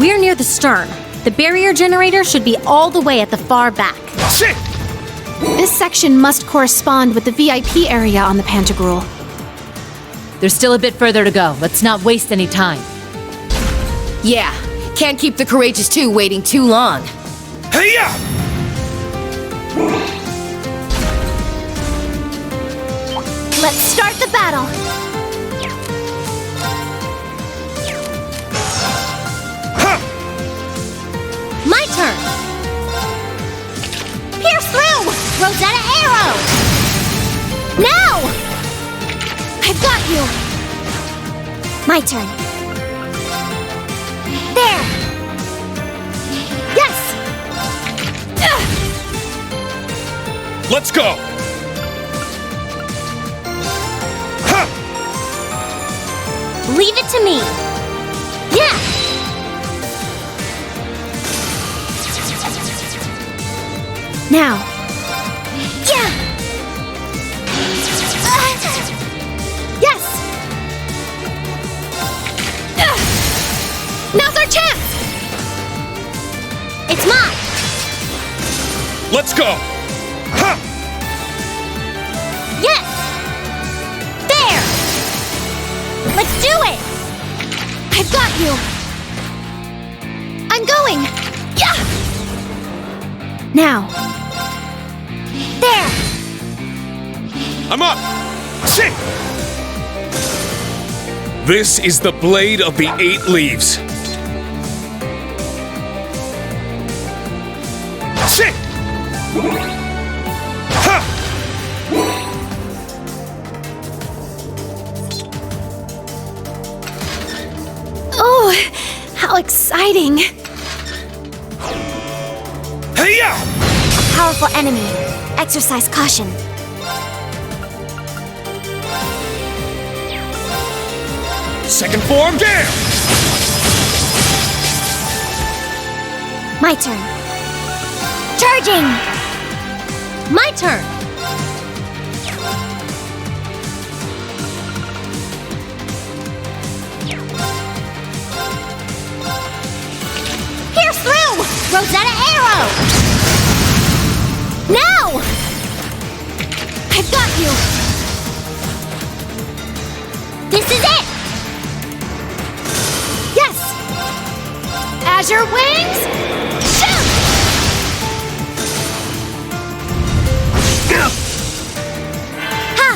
We're near the stern. The barrier generator should be all the way at the far back. Shit! This section must correspond with the VIP area on the Pantagruel. There's still a bit further to go. Let's not waste any time. Yeah, can't keep the Courageous 2 waiting too long. Hey-ya! Let's start the battle. My turn. Pierce through! Rosetta arrow! Now! I've got you. My turn. There. Yes! Let's go! Leave it to me. Yeah! Now. Yeah! Yes! Now's our chance! It's mine! Let's go! Ha! Yes! There! Let's do it! I've got you! I'm going! Yeah! Now. There! I'm up! Shit! This is the blade of the 8 leaves. Shit! Ha! Oh, how exciting! Hey-ya! Powerful enemy. Exercise caution. Second form, there! My turn. Charging! My turn. Pierce through! Rosetta arrow! Now! I've got you! This is it! Yes! Azure wings! Shoot! Ha!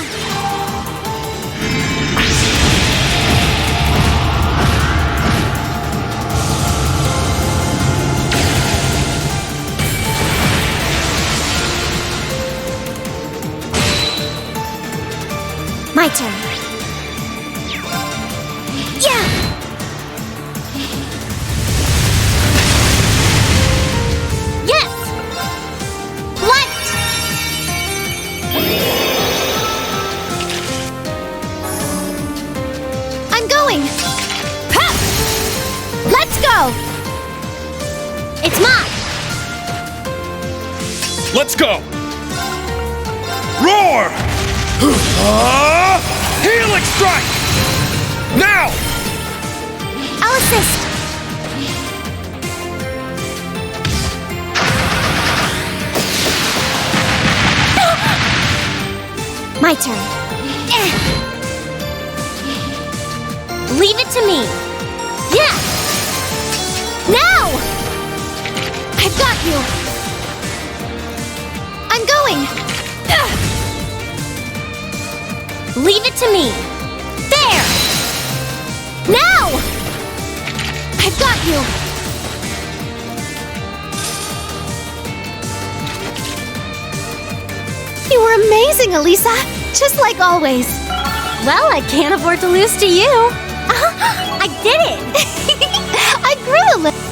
My turn. Yeah! Yes! Light! I'm going! Ha! Let's go! It's mine! Let's go! Roar! Helix strike! Now! I'll assist! My turn. Leave it to me. Yeah! Now! I've got you! I'm going! Leave it to me. There! Now! I've got you! You were amazing, Elisa! Just like always. Well, I can't afford to lose to you. I did it! I grew a little.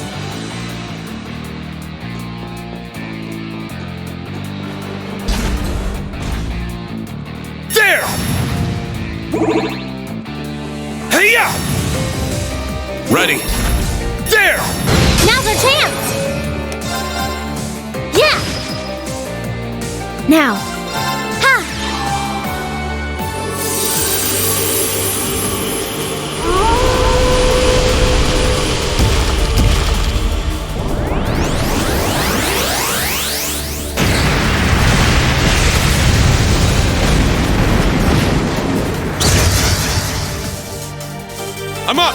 There! Hey-ya! Ready! There! Now's our chance! Yeah! Now! Ha! I'm up!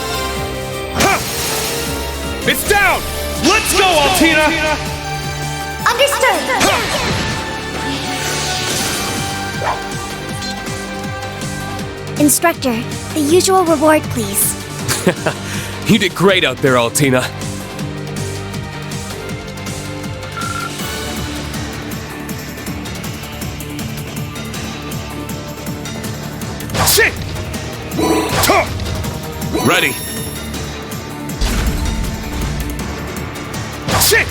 Huh. It's down! Let's go, Altina! Understood! Instructor, the usual reward, please. You did great out there, Altina. Sit! Ready. Sit!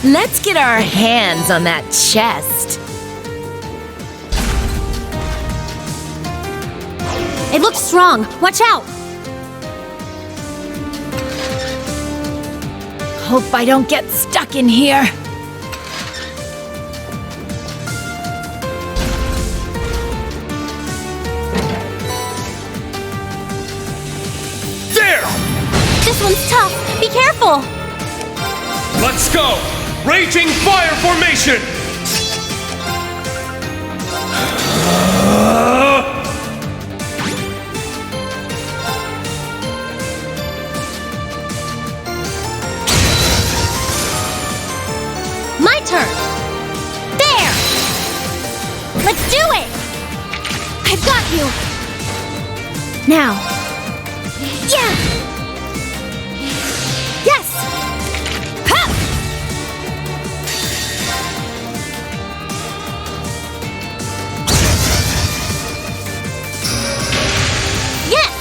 Let's get our hands on that chest. It looks strong. Watch out! Hope I don't get stuck in here. There! This one's tough. Be careful! Let's go! Raging fire formation! My turn! There! Let's do it! I've got you! Now. Yeah! Yes! Ha! Yes!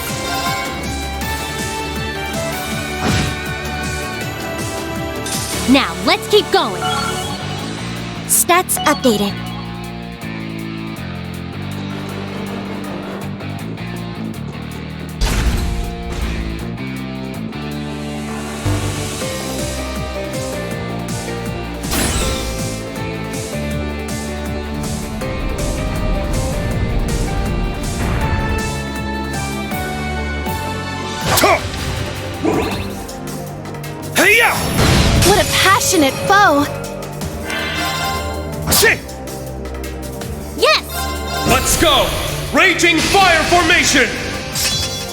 Now, let's keep going. Stats updated. Hey-ya! What a passionate foe! Sit! Yes! Let's go! Raging fire formation!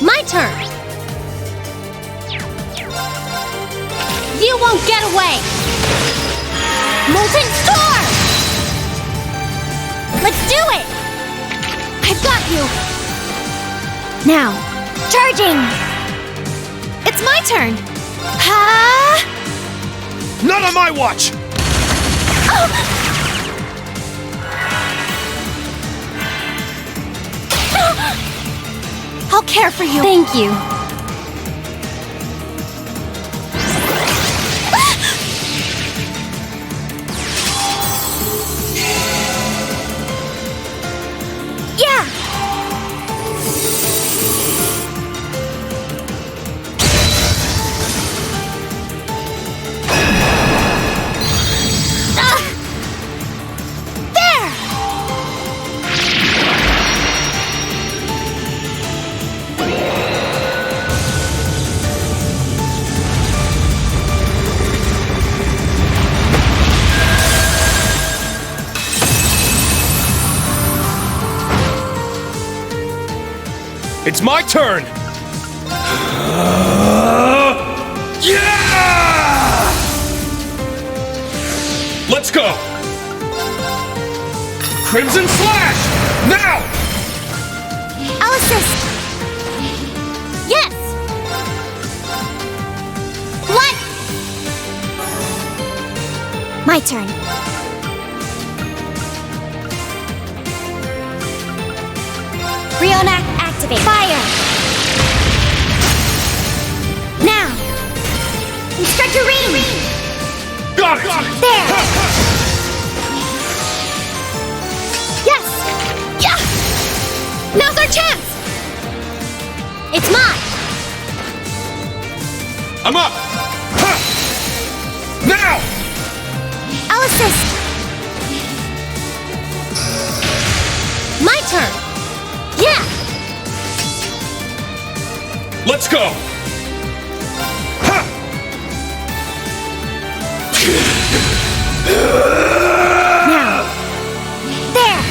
My turn! You won't get away! Molten Storm! Let's do it! I've got you! Now, charging! It's my turn! Ha! Not on my watch! I'll care for you. Thank you. Yeah! There! It's my turn! Yeah! Let's go! Crimson Slash! Now! I'll assist! Yes! What? My turn. Rionac activate. Fire! Now! Instructor Ring! Got it! There! Yes! Yeah! Now's our chance! It's mine! I'm up! Ha! Now! I'll assist. My turn. Yeah. Let's go! Ha! Now. There.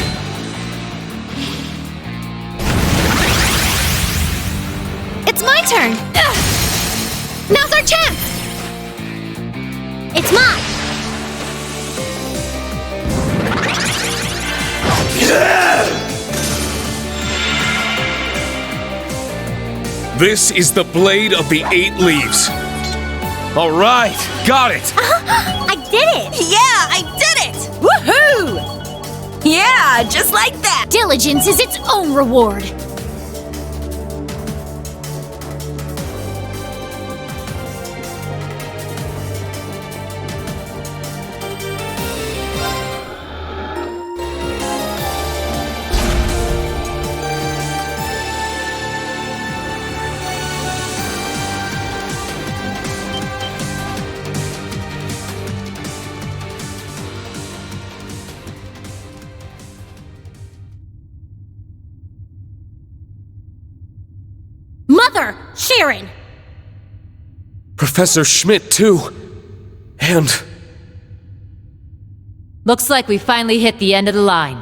It's my turn! Now's our chance! It's mine. This is the blade of the 8 leaves. All right, got it. I did it. Yeah, I did it! Woohoo! Yeah, just like that! Diligence is its own reward. Mother, Sharon. Professor Schmidt, too. And Looks like we finally hit the end of the line.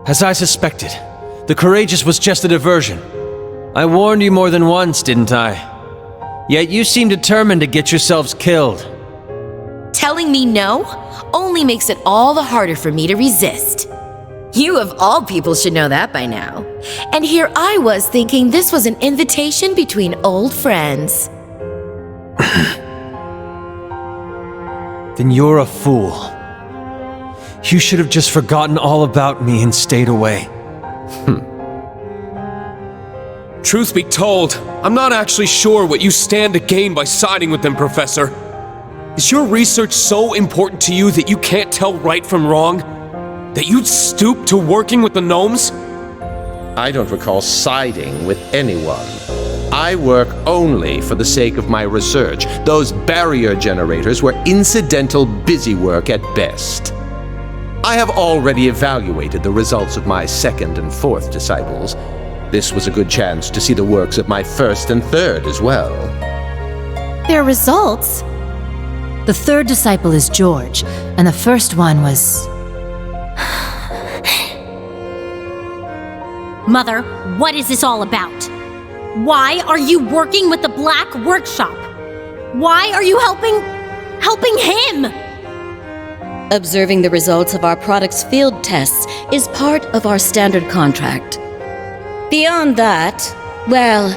As I suspected, the Courageous was just a diversion. I warned you more than once, didn't I? Yet you seem determined to get yourselves killed. Telling me no only makes it all the harder for me to resist. You of all people should know that by now. And here I was thinking this was an invitation between old friends. Then you're a fool. You should have just forgotten all about me and stayed away. truth be told, I'm not actually sure what you stand to gain by siding with them, Professor. Is your research so important to you that you can't tell right from wrong? That you'd stoop to working with the gnomes? I don't recall siding with anyone. I work only for the sake of my research. Those barrier generators were incidental busy work at best. I have already evaluated the results of my second and fourth disciples. This was a good chance to see the works of my first and third as well. Their results? The third disciple is George, and the first one was... Mother, what is this all about? Why are you working with the Black Workshop? Why are you helping him? Observing the results of our product's field tests is part of our standard contract. Beyond that, well,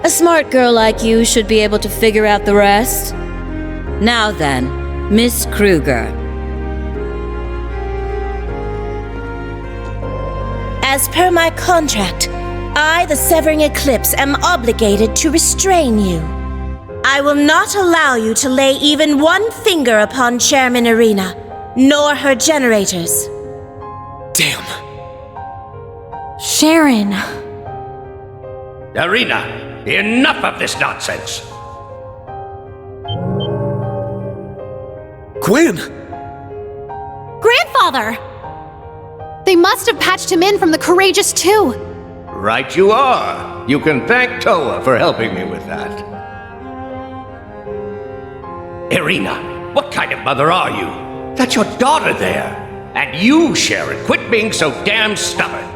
a smart girl like you should be able to figure out the rest. Now then, Miss Kruger. As per my contract, I, the Severing Eclipse, am obligated to restrain you. I will not allow you to lay even one finger upon Chairman Irina, nor her generators. Damn. Sharon. Irina, enough of this nonsense! Gwen! Grandfather! They must have patched him in from the Courageous too. Right you are. You can thank Toa for helping me with that. Irina, what kind of mother are you? That's your daughter there. And you, Sharon, quit being so damn stubborn.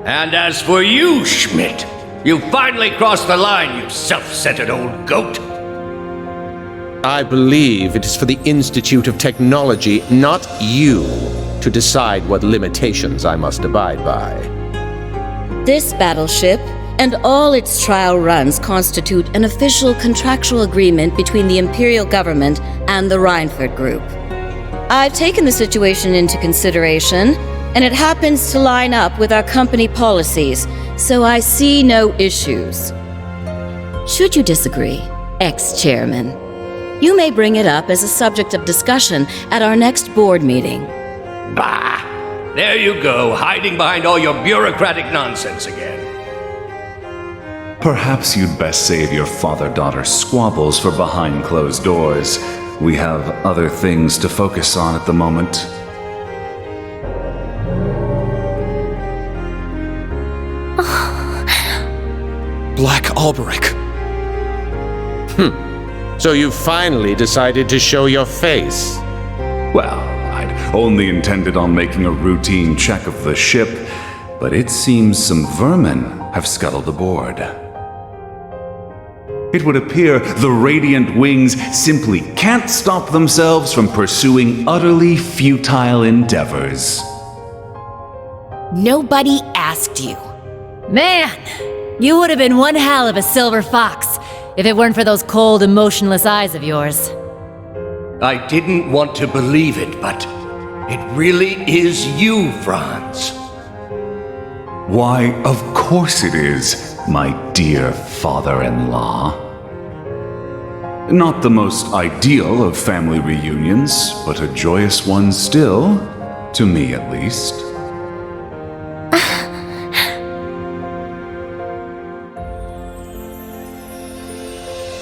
And as for you, Schmidt, you finally crossed the line, you self-centered old goat. I believe it is for the Institute of Technology, not you, to decide what limitations I must abide by. This battleship and all its trial runs constitute an official contractual agreement between the Imperial Government and the Reinford Group. I've taken the situation into consideration, and it happens to line up with our company policies, so I see no issues. Should you disagree, ex-chairman, you may bring it up as a subject of discussion at our next board meeting. Bah! There you go, hiding behind all your bureaucratic nonsense again. Perhaps you'd best save your father-daughter squabbles for behind closed doors. We have other things to focus on at the moment. Black Alberic. So you finally decided to show your face. Well, I'd only intended on making a routine check of the ship, but it seems some vermin have scuttled aboard. It would appear the Radiant Wings simply can't stop themselves from pursuing utterly futile endeavors. Nobody asked you. Man, you would have been one hell of a silver fox if it weren't for those cold, emotionless eyes of yours. I didn't want to believe it, but it really is you, Franz. Why, of course it is, my dear father-in-law. Not the most ideal of family reunions, but a joyous one still, to me at least.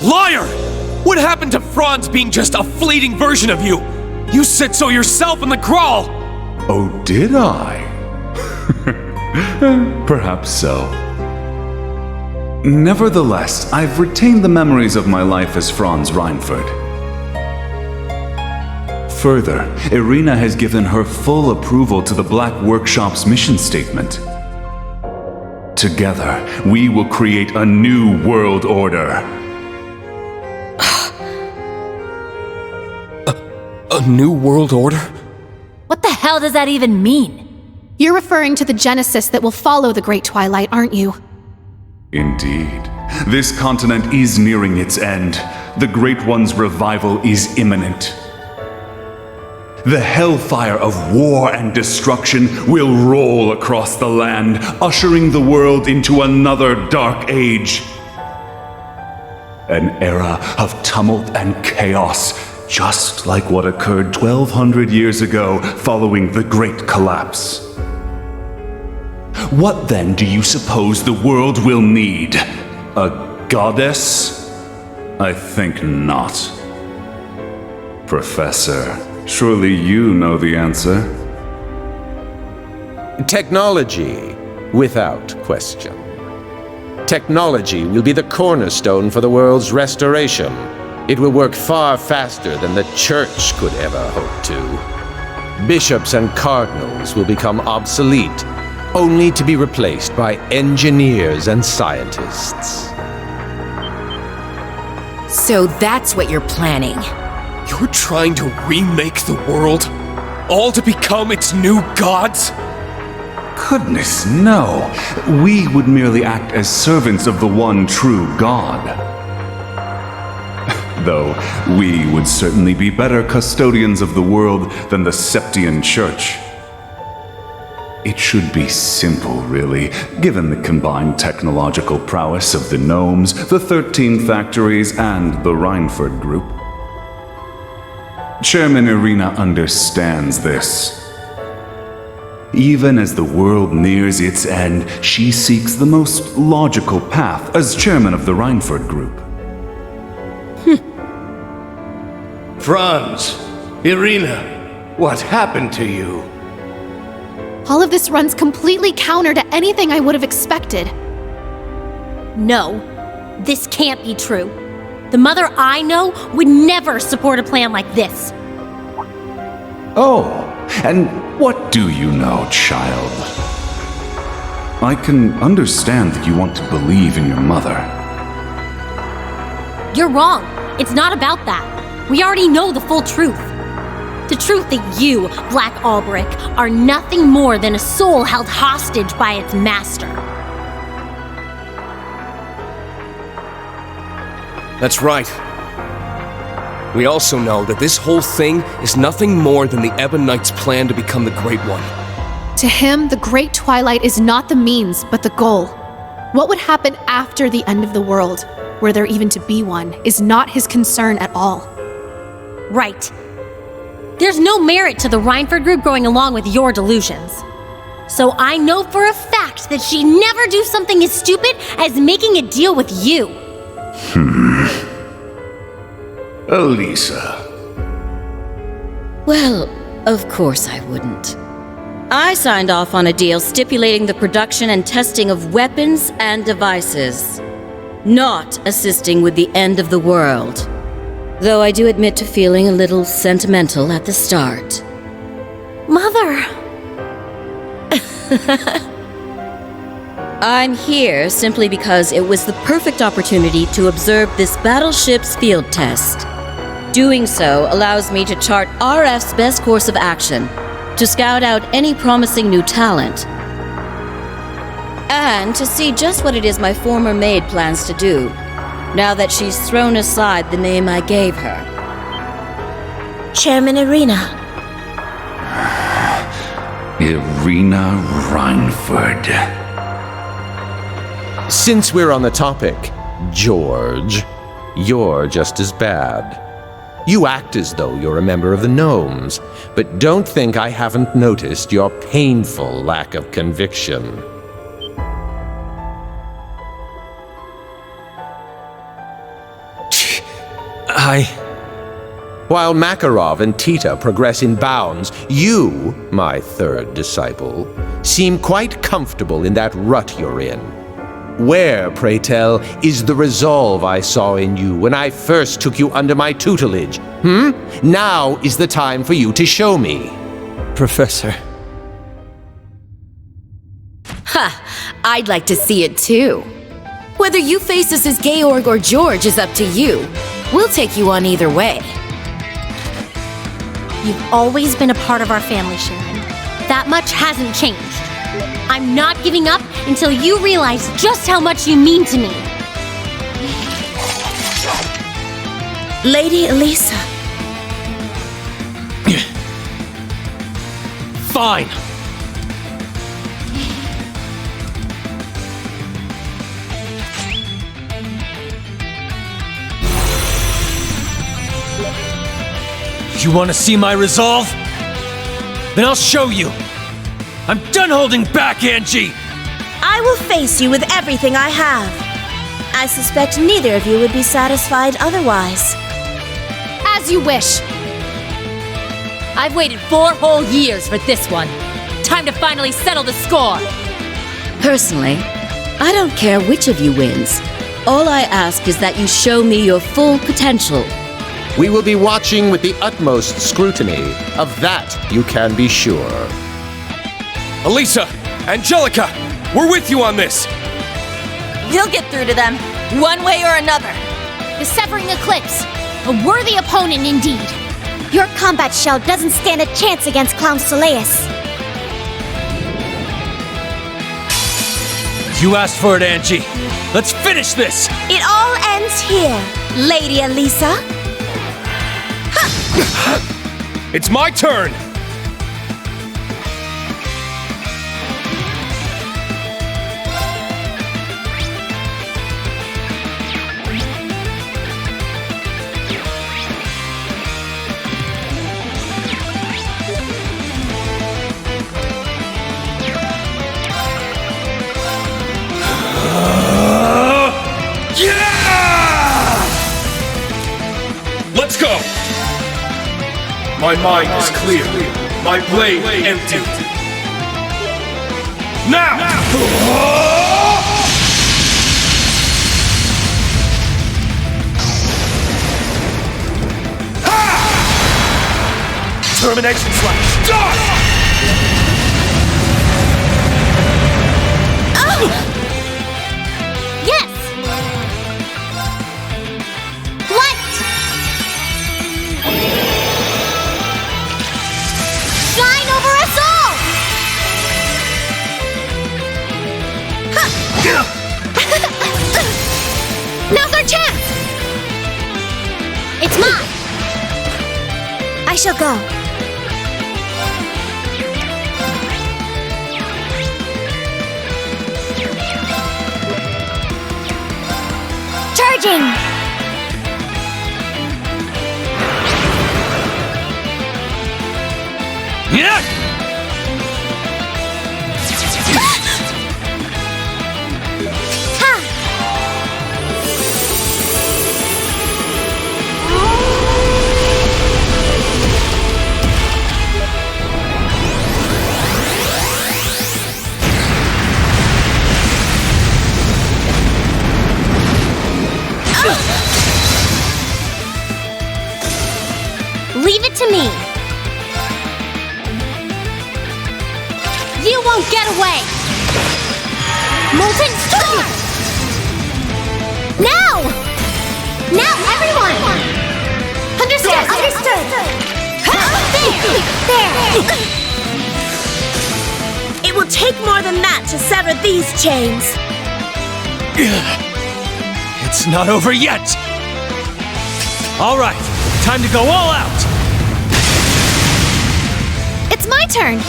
Liar! What happened to Franz being just a fleeting version of you? You said so yourself in the crawl! Oh, did I? Perhaps so. Nevertheless, I've retained the memories of my life as Franz Reinford. Further, Irina has given her full approval to the Black Workshop's mission statement. Together, we will create a new world order. A new world order? What the hell does that even mean? You're referring to the Genesis that will follow the Great Twilight, aren't you? Indeed. This continent is nearing its end. The Great One's revival is imminent. The hellfire of war and destruction will roll across the land, ushering the world into another dark age. An era of tumult and chaos, just like what occurred 1,200 years ago following the Great Collapse. What then do you suppose the world will need? A goddess? I think not. Professor, surely you know the answer. Technology, without question. Technology will be the cornerstone for the world's restoration. It will work far faster than the Church could ever hope to. Bishops and cardinals will become obsolete, only to be replaced by engineers and scientists. So that's what you're planning. You're trying to remake the world? All to become its new gods? Goodness, no. We would merely act as servants of the one true God. Though we would certainly be better custodians of the world than the Septian Church. It should be simple, really, given the combined technological prowess of the Gnomes, the 13 factories, and the Reinford Group. Chairman Irina understands this. Even as the world nears its end, she seeks the most logical path as chairman of the Reinford Group. Franz, Irina, what happened to you? All of this runs completely counter to anything I would have expected. No, this can't be true. The mother I know would never support a plan like this. Oh, and what do you know, child? I can understand that you want to believe in your mother. You're wrong. It's not about that. We already know the full truth. The truth that you, Black Alberic, are nothing more than a soul held hostage by its master. That's right. We also know that this whole thing is nothing more than the Ebonites' plan to become the Great One. To him, the Great Twilight is not the means, but the goal. What would happen after the end of the world, were there even to be one, is not his concern at all. Right. There's no merit to the Rhineford group going along with your delusions. So I know for a fact that she'd never do something as stupid as making a deal with you. Elisa. Well, of course I wouldn't. I signed off on a deal stipulating the production and testing of weapons and devices, not assisting with the end of the world. Though I do admit to feeling a little sentimental at the start. Mother! I'm here simply because it was the perfect opportunity to observe this battleship's field test. Doing so allows me to chart RF's best course of action, to scout out any promising new talent, and to see just what it is my former maid plans to do, now that she's thrown aside the name I gave her. Chairman Irina. Irina Rhineford. Since we're on the topic, George, you're just as bad. You act as though you're a member of the Gnomes, but don't think I haven't noticed your painful lack of conviction. While Makarov and Tita progress in bounds, you, my third disciple, seem quite comfortable in that rut you're in. Where, pray tell, is the resolve I saw in you when I first took you under my tutelage? Now is the time for you to show me. Professor. I'd like to see it too. Whether you face us as Georg or George is up to you. We'll take you on either way. You've always been a part of our family, Sharon. That much hasn't changed. I'm not giving up until you realize just how much you mean to me. Lady Elisa. Fine. You want to see my resolve? Then I'll show you. I'm done holding back, Angie! I will face you with everything I have. I suspect neither of you would be satisfied otherwise. As you wish. I've waited 4 whole years for this one. Time to finally settle the score. Personally, I don't care which of you wins. All I ask is that you show me your full potential. We will be watching with the utmost scrutiny. Of that, you can be sure. Elisa! Angelica! We're with you on this! You'll get through to them, one way or another. The Severing Eclipse. A worthy opponent indeed. Your combat shell doesn't stand a chance against Clown Soleus. You asked for it, Angie. Let's finish this! It all ends here, Lady Elisa. It's my turn! Let's go! My mind is clear. My blade empty. Now! Termination slash. Done! Yes! What? Shine over us all! Now's our chance! It's mine! I shall go. Charging! Leave it to me. You won't get away. Molten Star! Now! Now, everyone! Understood! Understood! There! It will take more than that to sever these chains. It's not over yet! All right, time to go all out! It's my turn!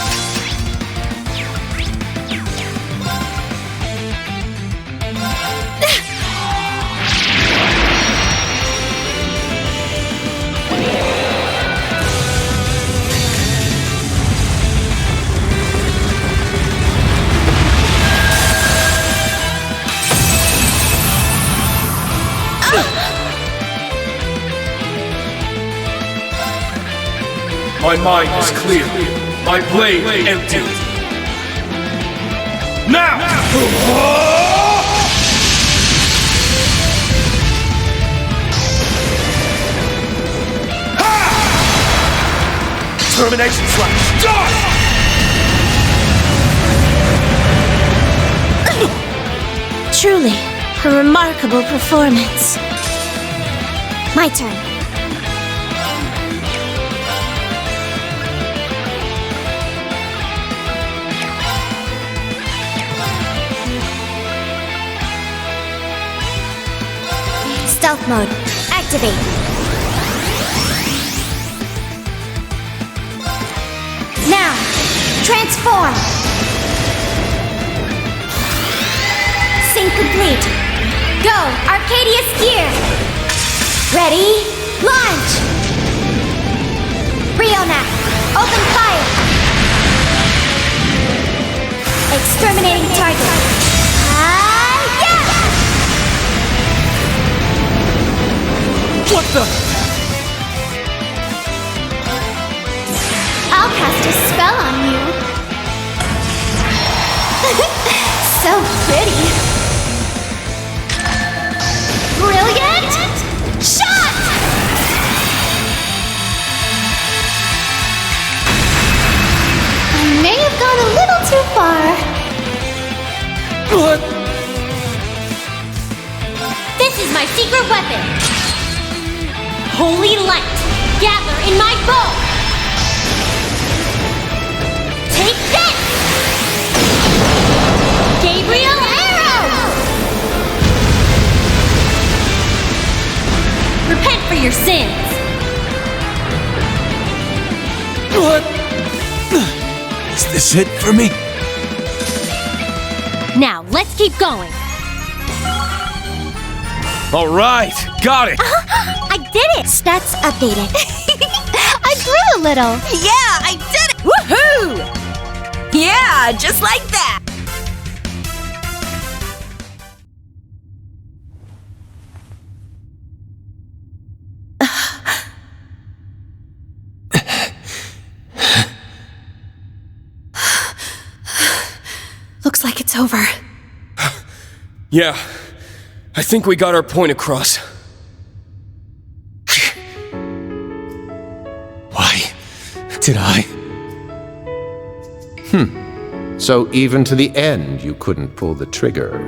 My mind is clear. My blade empty. Now! Termination slash! Die! Truly, a remarkable performance. My turn. Stealth mode. Activate. Now, transform. Sync complete. Go, Arcadius gear. Ready, launch. Rionac, open fire. Exterminating target. What the? I'll cast a spell on you. So pretty. Brilliant shot! I may have gone a little too far. What? This is my secret weapon. Holy light, gather in my bow! Take this! Gabriel Arrow! Repent for your sins! What? Is this it for me? Now, let's keep going. All right, got it. I did it! Stats updated. I grew a little. Yeah, I did it! Woohoo! Yeah, just like that! Looks like it's over. Yeah, I think we got our point across. Why did I? So even to the end, you couldn't pull the trigger.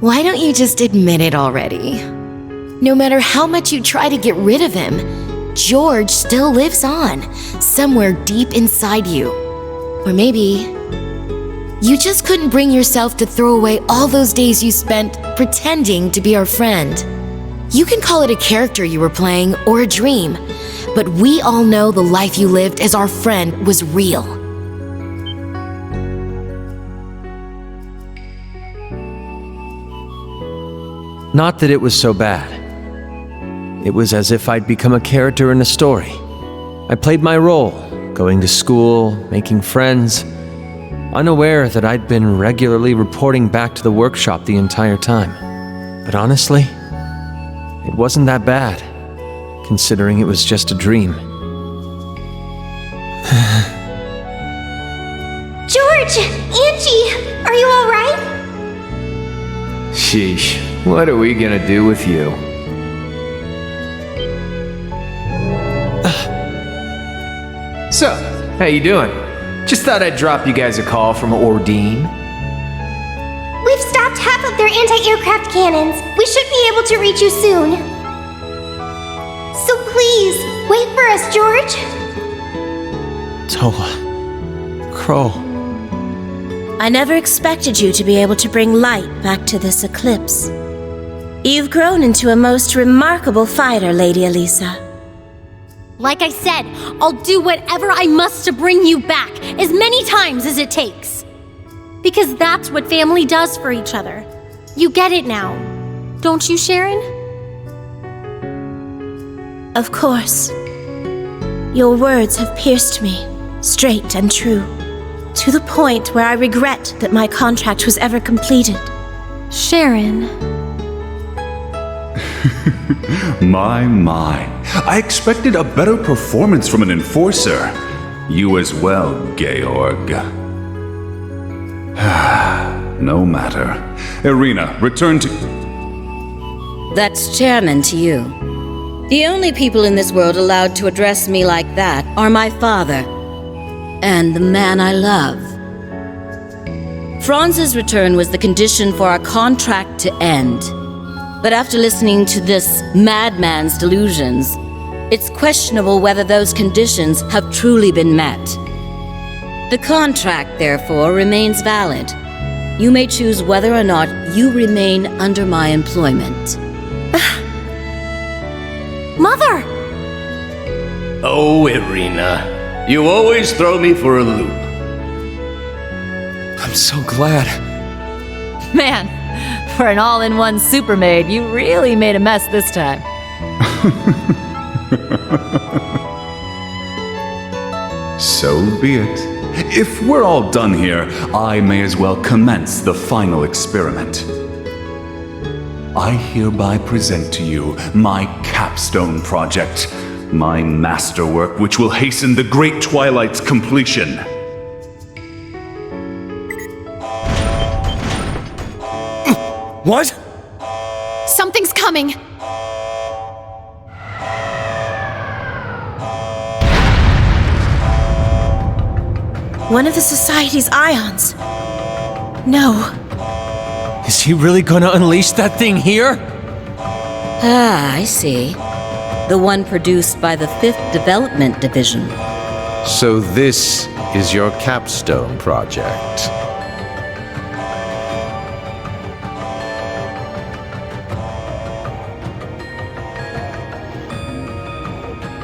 Why don't you just admit it already? No matter how much you try to get rid of him, George still lives on, somewhere deep inside you. Or maybe you just couldn't bring yourself to throw away all those days you spent pretending to be our friend. You can call it a character you were playing or a dream, but we all know the life you lived as our friend was real. Not that it was so bad. It was as if I'd become a character in a story. I played my role, going to school, making friends, unaware that I'd been regularly reporting back to the workshop the entire time. But honestly, it wasn't that bad, considering it was just a dream. George! Angie! Are you alright? Sheesh, what are we gonna do with you? So, how you doing? Just thought I'd drop you guys a call from Ordine. We've stopped half of their anti-aircraft cannons. We should be able to reach you soon. So please, wait for us, George. Tola. Crow. I never expected you to be able to bring light back to this eclipse. You've grown into a most remarkable fighter, Lady Elisa. Like I said, I'll do whatever I must to bring you back, as many times as it takes. Because that's what family does for each other. You get it now, don't you, Sharon? Of course. Your words have pierced me, straight and true, to the point where I regret that my contract was ever completed. Sharon. My. I expected a better performance from an enforcer. You as well, Georg. No matter. Irina, return to... That's chairman to you. The only people in this world allowed to address me like that are my father and the man I love. Franz's return was the condition for our contract to end. But after listening to this madman's delusions, it's questionable whether those conditions have truly been met. The contract, therefore, remains valid. You may choose whether or not you remain under my employment. Mother! Oh, Irina, you always throw me for a loop. I'm so glad. Man, for an all-in-one super maid, you really made a mess this time. So be it. If we're all done here, I may as well commence the final experiment. I hereby present to you my capstone project, my masterwork which will hasten the Great Twilight's completion. What? Something's coming. One of the Society's ions. No. Is he really gonna unleash that thing here? Ah, I see. The one produced by the 5th Development Division. So this is your capstone project.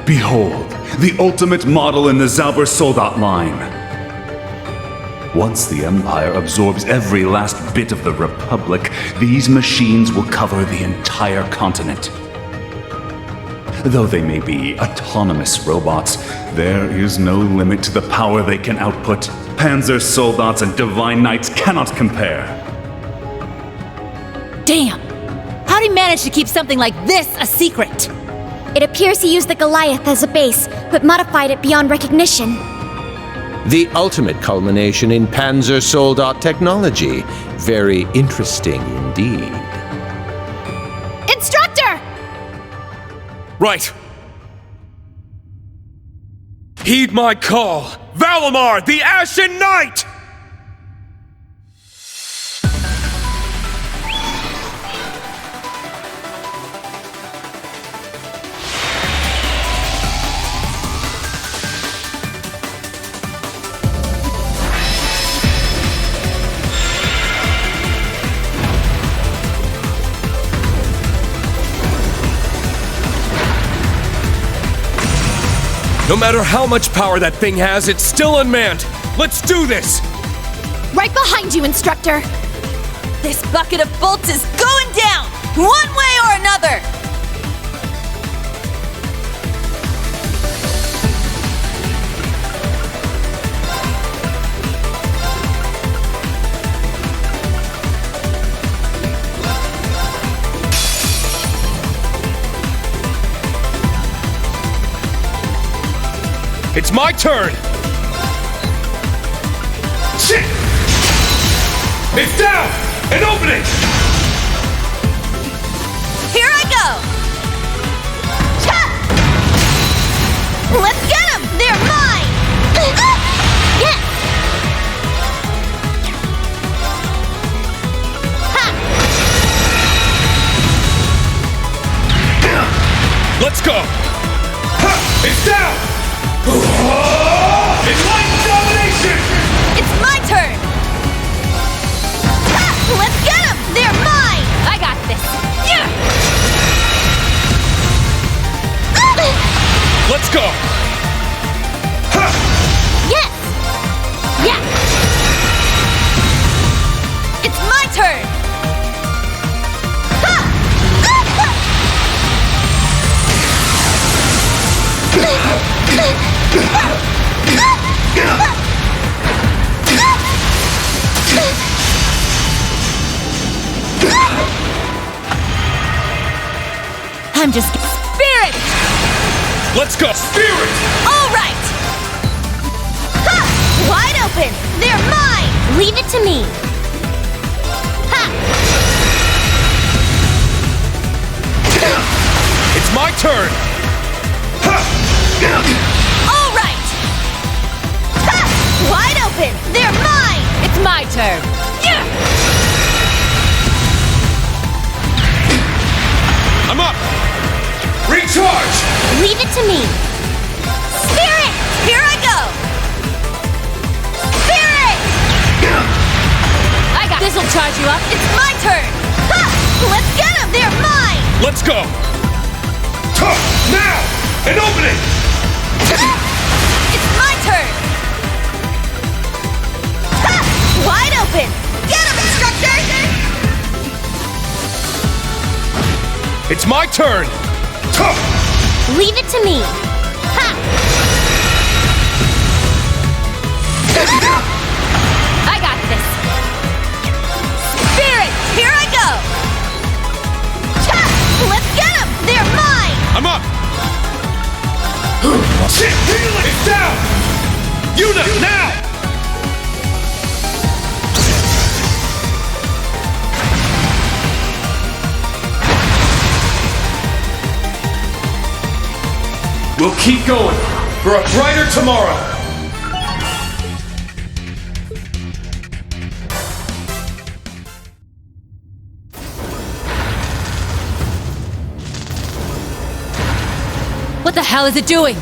Behold, the ultimate model in the Zauber Soldat line. Once the Empire absorbs every last bit of the Republic, these machines will cover the entire continent. Though they may be autonomous robots, there is no limit to the power they can output. Panzer Soldats and Divine Knights cannot compare. Damn! How'd he manage to keep something like this a secret? It appears he used the Goliath as a base, but modified it beyond recognition. The ultimate culmination in Panzer Soldat technology. Very interesting indeed. Instructor! Right. Heed my call. Valimar, the Ashen Knight! No matter how much power that thing has, it's still unmanned. Let's do this! Right behind you, Instructor! This bucket of bolts is going down, one way or another! It's my turn! Shit! It's down! And opening! Here I go! Cha! Let's get them! They're mine! Let's go! It's down! Enlightened domination! It's my turn! Let's get them! They're mine! I got this! Let's go! Yes! Yeah! It's my turn! I'm just spirit! Let's go! Spirit! All right! Ha! Wide open! They're mine! Leave it to me! Ha! It's my turn! All right! Ha! Wide open! They're mine! It's my turn. I'm up! Recharge! Leave it to me! Spirit! Here I go! Spirit! I got this'll charge you up. It's my turn! Ha! Let's get them! They're mine! Let's go! Now! An opening! It's my turn! Ha! Wide open! Get him, instructor! It's my turn! Leave it to me! Ha! I got this. Spirit! Here I go! Ha! Let's get them! They're mine! I'm up! It's down! Unit, now! We'll keep going for a brighter tomorrow! What the hell is it doing?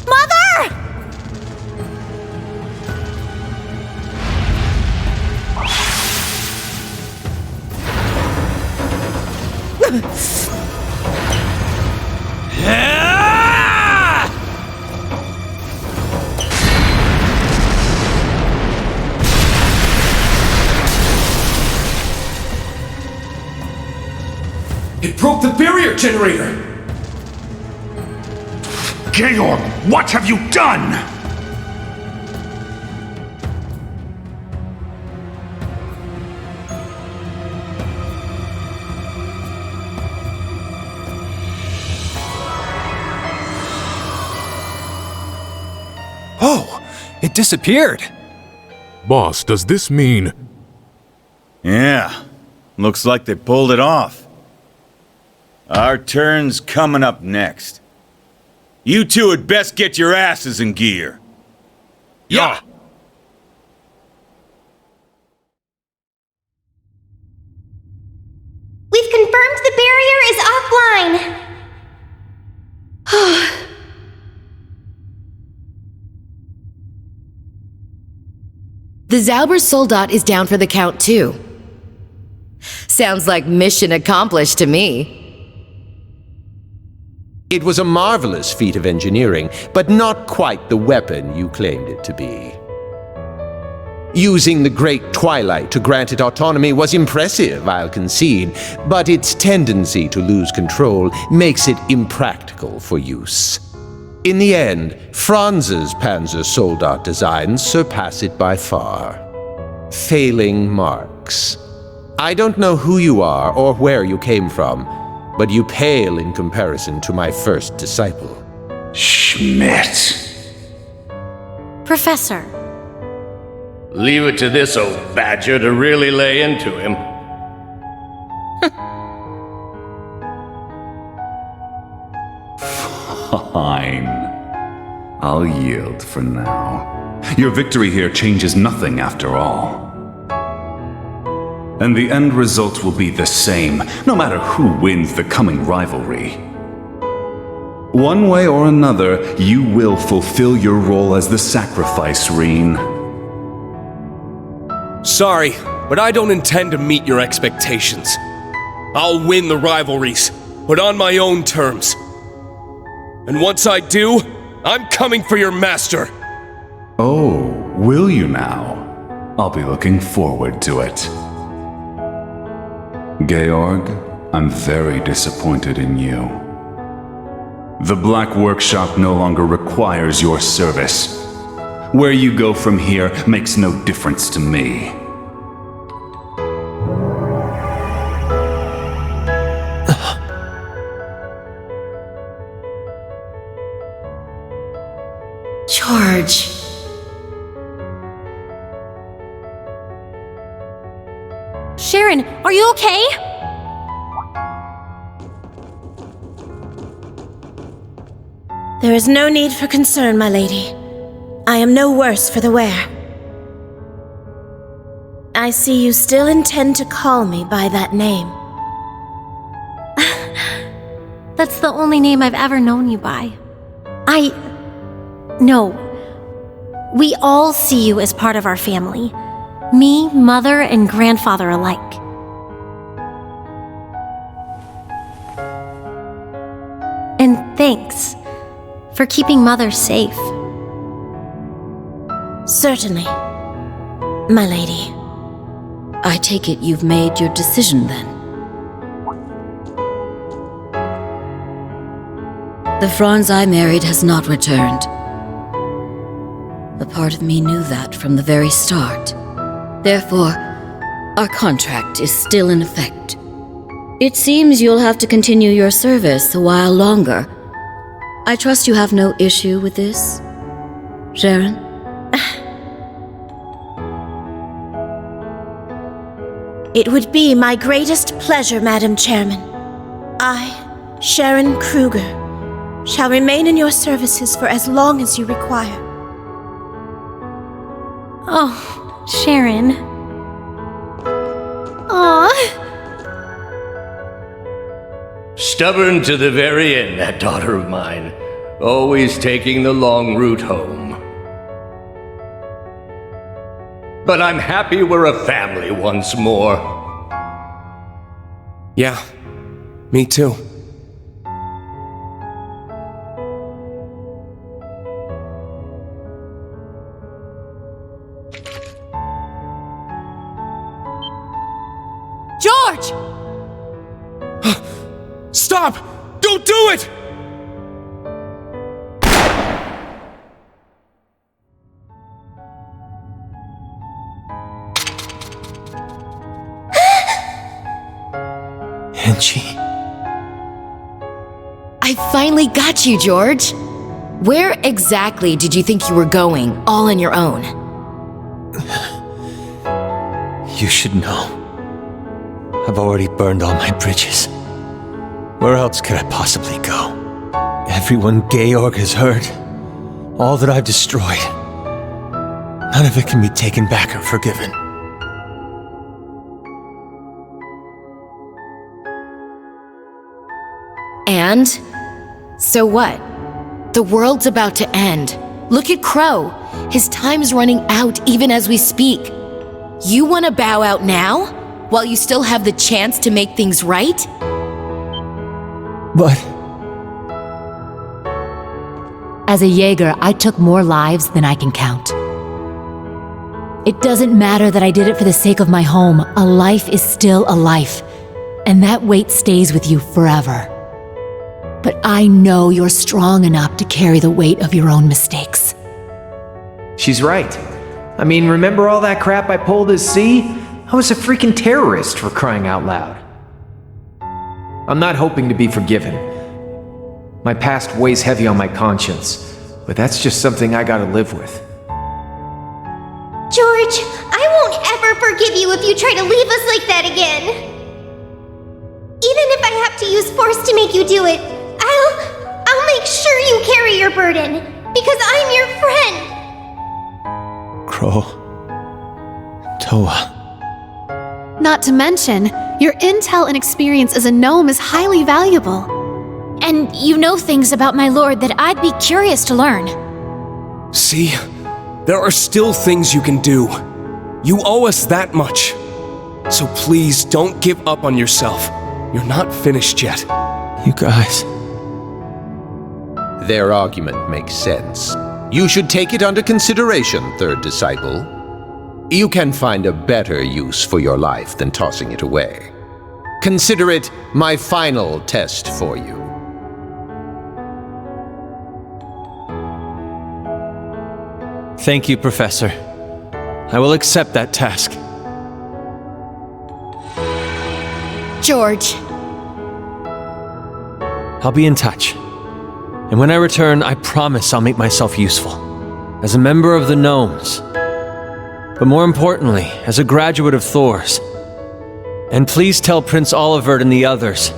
Mother! It broke the barrier generator! Georg, what have you done? Oh, it disappeared! Boss, does this mean... Yeah, looks like they pulled it off. Our turn's coming up next. You two had best get your asses in gear. Yeah! We've confirmed the barrier is offline. The Zauber Soldat is down for the count, too. Sounds like mission accomplished to me. It was a marvelous feat of engineering, but not quite the weapon you claimed it to be. Using the Great Twilight to grant it autonomy was impressive, I'll concede, but its tendency to lose control makes it impractical for use. In the end, Franz's Panzer Soldat designs surpass it by far. Failing marks. I don't know who you are or where you came from, but you pale in comparison to my first disciple. Schmidt. Professor. Leave it to this old badger to really lay into him. Fine. I'll yield for now. Your victory here changes nothing after all. and the end result will be the same, no matter who wins the coming rivalry. One way or another, you will fulfill your role as the sacrifice, Reen. Sorry, but I don't intend to meet your expectations. I'll win the rivalries, but on my own terms. And once I do, I'm coming for your master. Oh, will you now? I'll be looking forward to it. Georg, I'm very disappointed in you. The Black Workshop no longer requires your service. Where you go from here makes no difference to me. George. Sharon, are you okay? There is no need for concern, my lady. I am no worse for the wear. I see you still intend to call me by that name. That's the only name I've ever known you by. No. We all see you as part of our family. Me, mother, and grandfather alike. And thanks for keeping Mother safe. Certainly, my lady. I take it you've made your decision then. The Franz I married has not returned. A part of me knew that from the very start. Therefore, our contract is still in effect. It seems you'll have to continue your service a while longer. I trust you have no issue with this, Sharon? It would be my greatest pleasure, Madam Chairman. I, Sharon Kruger, shall remain in your services for as long as you require. Oh, Sharon. Aw. Stubborn to the very end, that daughter of mine. Always taking the long route home. But I'm happy we're a family once more. Yeah, me too. George! Stop! Don't do it! Angie. I finally got you, George. Where exactly did you think you were going, all on your own? You should know. I've already burned all my bridges. Where else could I possibly go? Everyone Georg has hurt, all that I've destroyed, none of it can be taken back or forgiven. And? So what? The world's about to end. Look at Crow. His time's running out even as we speak. You want to bow out now? While you still have the chance to make things right? But... As a Jaeger, I took more lives than I can count. It doesn't matter that I did it for the sake of my home. A life is still a life. And that weight stays with you forever. But I know you're strong enough to carry the weight of your own mistakes. She's right. I mean, remember all that crap I pulled as C? I was a freaking terrorist, for crying out loud. I'm not hoping to be forgiven. My past weighs heavy on my conscience, but that's just something I gotta live with. George, I won't ever forgive you if you try to leave us like that again. Even if I have to use force to make you do it, I'll make sure you carry your burden, because I'm your friend. Crow... Toa... Not to mention, your intel and experience as a gnome is highly valuable. And you know things about my lord that I'd be curious to learn. See? There are still things you can do. You owe us that much. So please don't give up on yourself. You're not finished yet. You guys. Their argument makes sense. You should take it under consideration, third disciple. You can find a better use for your life than tossing it away. Consider it my final test for you. Thank you, Professor. I will accept that task. George. I'll be in touch. And when I return, I promise I'll make myself useful. As a member of the Gnomes. But more importantly, as a graduate of Thor's. And please tell Prince Olivert and the others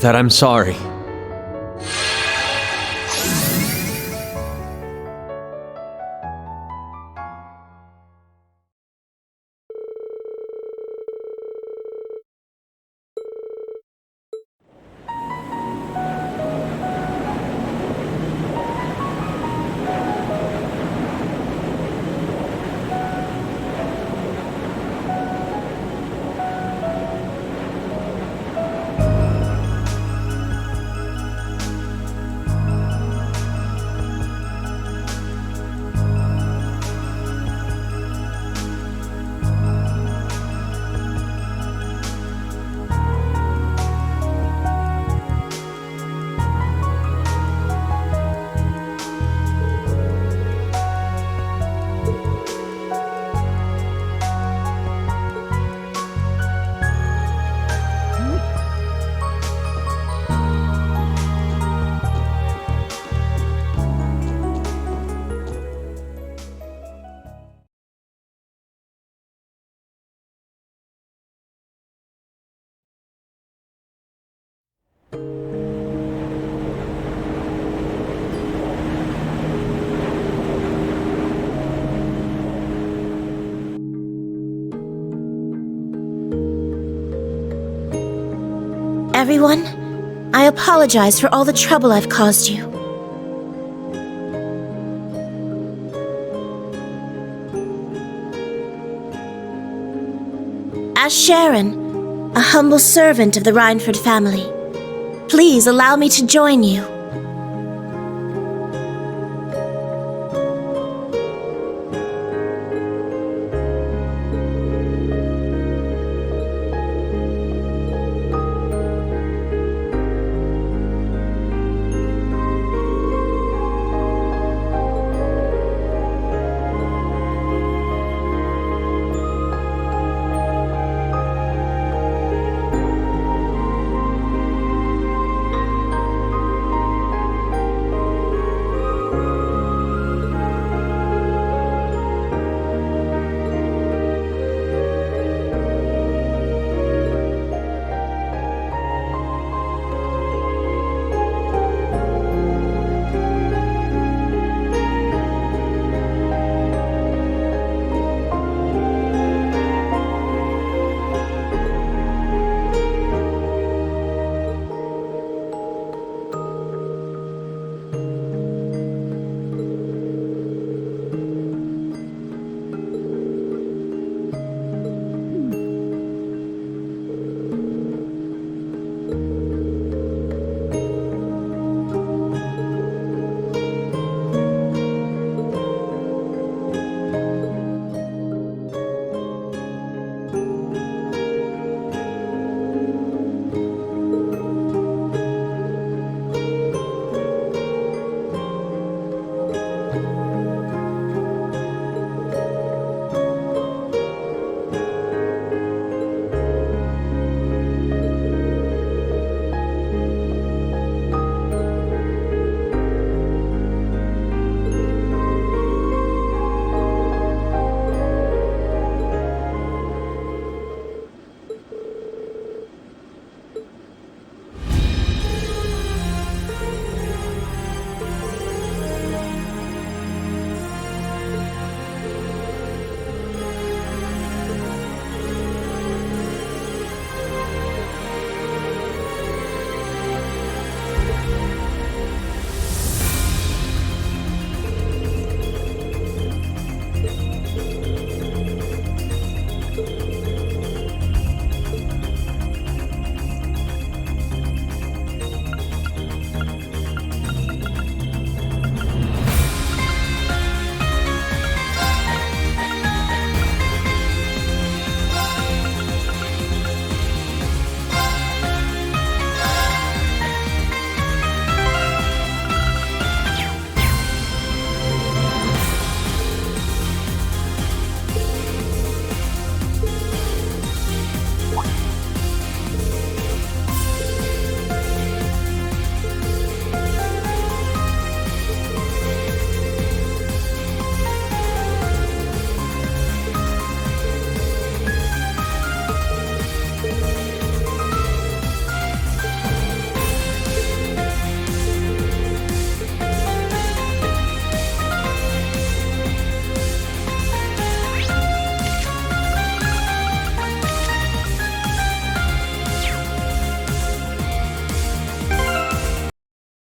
that I'm sorry. Everyone, I apologize for all the trouble I've caused you. As Sharon, a humble servant of the Rhineford family, please allow me to join you.